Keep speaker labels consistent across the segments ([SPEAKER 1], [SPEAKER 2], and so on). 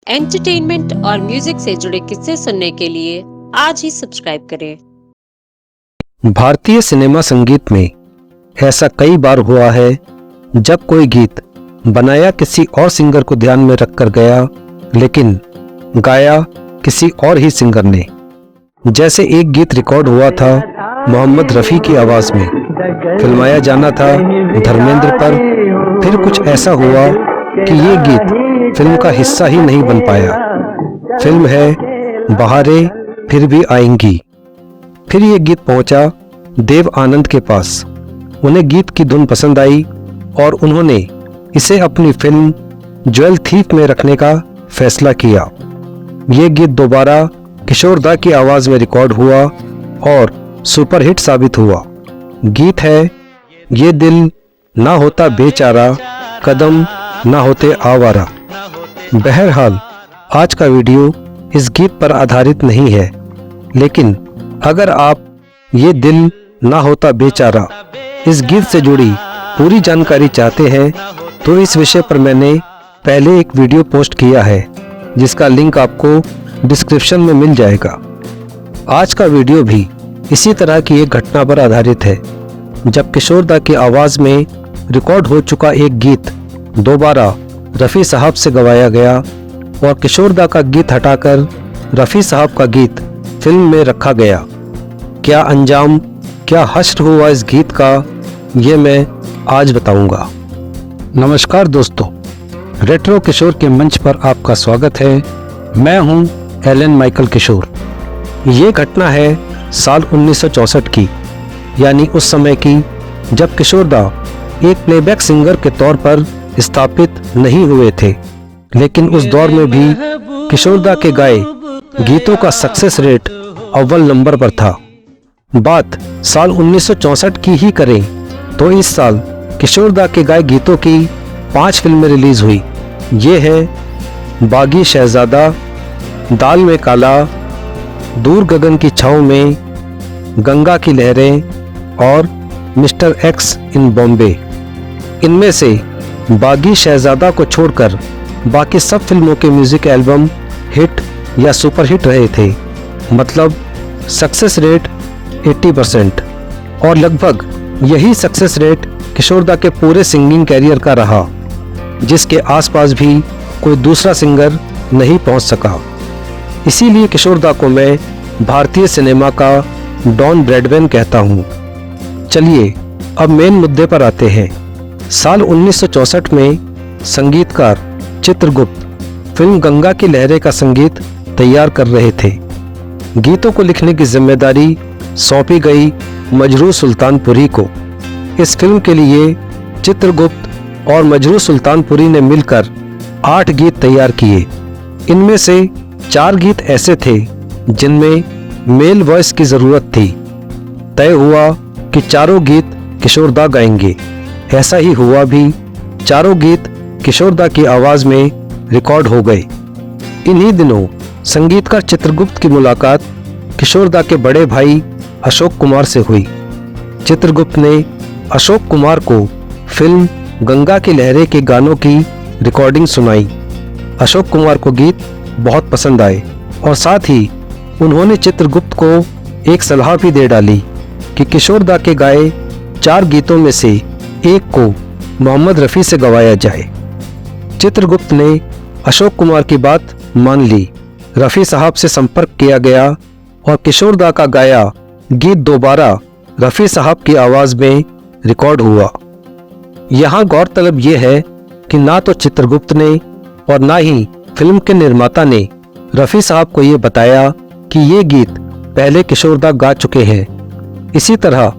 [SPEAKER 1] Entertainment और music से जुड़े किस्से सुनने के लिए आज ही सब्सक्राइब करें।
[SPEAKER 2] भारतीय सिनेमा संगीत में ऐसा कई बार हुआ है जब कोई गीत बनाया किसी और सिंगर को ध्यान में रखकर गया, लेकिन गाया किसी और ही सिंगर ने। जैसे एक गीत रिकॉर्ड हुआ था मोहम्मद रफ़ी की आवाज़ में, फिल्माया जाना था धर्मेंद्र पर। फिर कुछ ऐसा हुआ कि ये गीत फिल्म का हिस्सा ही नहीं बन पाया। फिल्म है बहारें फिर भी आएंगी। फिर ये गीत पहुंचा देव आनंद के पास। उन्हें गीत की धुन पसंद आई और उन्होंने इसे अपनी फिल्म ज्वेल थीफ में रखने का फैसला किया। ये गीत दोबारा किशोर दा की आवाज में रिकॉर्ड हुआ और सुपरहिट साबित हुआ। गीत है ये दिल ना होता बेचारा, कदम ना होते आवारा। बहरहाल आज का वीडियो इस गीत पर आधारित नहीं है, लेकिन अगर आप ये दिल ना होता बेचारा इस गीत से जुड़ी पूरी जानकारी चाहते हैं तो इस विषय पर मैंने पहले एक वीडियो पोस्ट किया है, जिसका लिंक आपको डिस्क्रिप्शन में मिल जाएगा। आज का वीडियो भी इसी तरह की एक घटना पर आधारित है, जब किशोर दा की आवाज़ में रिकॉर्ड हो चुका एक गीत दोबारा रफ़ी साहब से गवाया गया और किशोर दा का गीत हटाकर रफ़ी साहब का गीत फिल्म में रखा गया। क्या अंजाम, क्या हश्र हुआ इस गीत का, ये मैं आज बताऊंगा। नमस्कार दोस्तों, रेट्रो किशोर के मंच पर आपका स्वागत है। मैं हूं एलन माइकल किशोर। ये घटना है साल 1964 की, यानी उस समय की जब किशोर दा एक प्लेबैक सिंगर के तौर पर स्थापित नहीं हुए थे, लेकिन उस दौर में भी किशोर दा के गाए गीतों का सक्सेस रेट अव्वल नंबर पर था। बात साल 1964 की ही करें तो इस साल किशोर दा के गाए गीतों की 5 फिल्में रिलीज हुई। ये है बागी शहजादा, दाल में काला, दूर गगन की छाँव में, गंगा की लहरें और मिस्टर एक्स इन बॉम्बे। इनमें से बागी शहजादा को छोड़कर बाकी सब फिल्मों के म्यूजिक एल्बम हिट या सुपरहिट रहे थे। मतलब सक्सेस रेट 80%, और लगभग यही सक्सेस रेट किशोर दा के पूरे सिंगिंग कैरियर का रहा, जिसके आसपास भी कोई दूसरा सिंगर नहीं पहुंच सका। इसीलिए किशोर दा को मैं भारतीय सिनेमा का डॉन ब्रॉडवे कहता हूं। चलिए अब मेन मुद्दे पर आते हैं। साल 1964 में संगीतकार चित्रगुप्त फिल्म गंगा की लहरें का संगीत तैयार कर रहे थे। गीतों को लिखने की जिम्मेदारी सौंपी गई मजरूह सुल्तानपुरी को। इस फिल्म के लिए चित्रगुप्त और मजरूह सुल्तानपुरी ने मिलकर 8 गीत तैयार किए। इनमें से 4 गीत ऐसे थे जिनमें मेल वॉइस की जरूरत थी। तय हुआ कि चारों गीत किशोर दा गाएंगे। ऐसा ही हुआ भी। चारों गीत किशोर दा की आवाज में रिकॉर्ड हो गए। इन्हीं दिनों संगीतकार चित्रगुप्त की मुलाकात किशोर दा के बड़े भाई अशोक कुमार से हुई। चित्रगुप्त ने अशोक कुमार को फिल्म गंगा की लहरें के गानों की रिकॉर्डिंग सुनाई। अशोक कुमार को गीत बहुत पसंद आए और साथ ही उन्होंने चित्रगुप्त को एक सलाह भी दे डाली कि किशोर दा के गाए 4 गीतों में से एक को मोहम्मद रफ़ी से गवाया जाए। चित्रगुप्त ने अशोक कुमार की बात मान ली। रफ़ी साहब से संपर्क किया गया और किशोर दा का गाया गीत दोबारा रफ़ी साहब की आवाज़ में रिकॉर्ड हुआ। यहाँ गौरतलब यह है कि ना तो चित्रगुप्त ने और ना ही फिल्म के निर्माता ने रफ़ी साहब को ये बताया कि ये गीत पहले किशोर दा गा चुके हैं। इसी तरह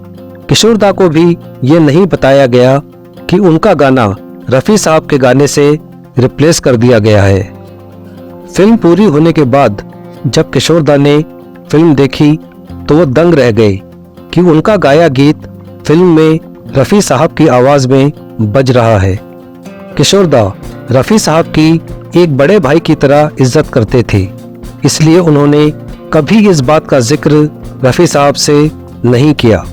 [SPEAKER 2] किशोर दा को भी ये नहीं बताया गया कि उनका गाना रफ़ी साहब के गाने से रिप्लेस कर दिया गया है। फिल्म पूरी होने के बाद जब किशोर दा ने फिल्म देखी तो वो दंग रह गए कि उनका गाया गीत फिल्म में रफ़ी साहब की आवाज़ में बज रहा है। किशोर दा रफ़ी साहब की एक बड़े भाई की तरह इज्जत करते थे, इसलिए उन्होंने कभी इस बात का जिक्र रफ़ी साहब से नहीं किया।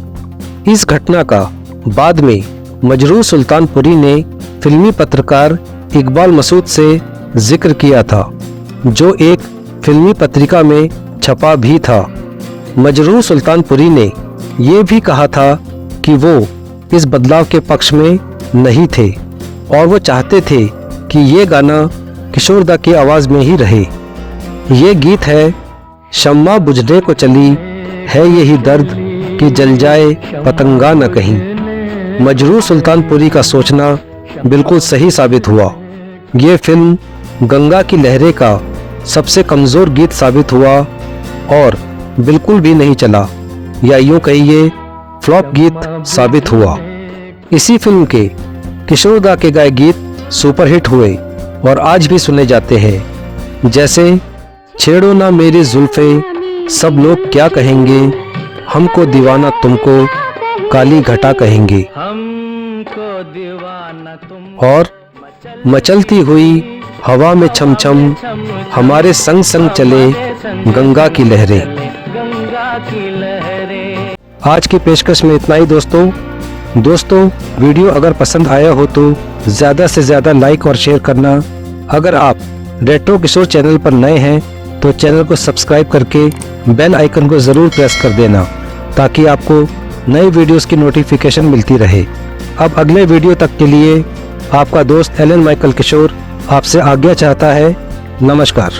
[SPEAKER 2] इस घटना का बाद में मजरूह सुल्तानपुरी ने फिल्मी पत्रकार इकबाल मसूद से जिक्र किया था जो एक फिल्मी पत्रिका में छपा भी था। मजरूह सुल्तानपुरी ने ये भी कहा था कि वो इस बदलाव के पक्ष में नहीं थे और वो चाहते थे कि ये गाना किशोर दा की आवाज़ में ही रहे। ये गीत है शम्मा बुझने को चली है यही दर्द कि जल जाए पतंगा न कहीं। मजरूह सुल्तानपुरी का सोचना बिल्कुल सही साबित हुआ। ये फिल्म गंगा की लहरें का सबसे कमज़ोर गीत साबित हुआ और बिल्कुल भी नहीं चला, या यूँ कहिए फ्लॉप गीत साबित हुआ। इसी फिल्म के किशोर दा के गाए गीत सुपरहिट हुए और आज भी सुने जाते हैं, जैसे छेड़ो ना मेरी जुल्फे सब लोग क्या कहेंगे, हमको दीवाना तुमको काली घटा कहेंगे,
[SPEAKER 3] हमको दीवाना तुम
[SPEAKER 2] और मचलती हुई हवा में छम छम हमारे संग संग चले गंगा की लहरें।
[SPEAKER 3] गंगा की लहरें।
[SPEAKER 2] आज की पेशकश में इतना ही दोस्तों वीडियो अगर पसंद आया हो तो ज़्यादा से ज़्यादा लाइक और शेयर करना। अगर आप रेट्रो किशोर चैनल पर नए हैं तो चैनल को सब्सक्राइब करके बेल आइकन को ज़रूर प्रेस कर देना ताकि आपको नई वीडियोस की नोटिफिकेशन मिलती रहे। अब अगले वीडियो तक के लिए आपका दोस्त एलन माइकल किशोर आपसे आज्ञा चाहता है। नमस्कार।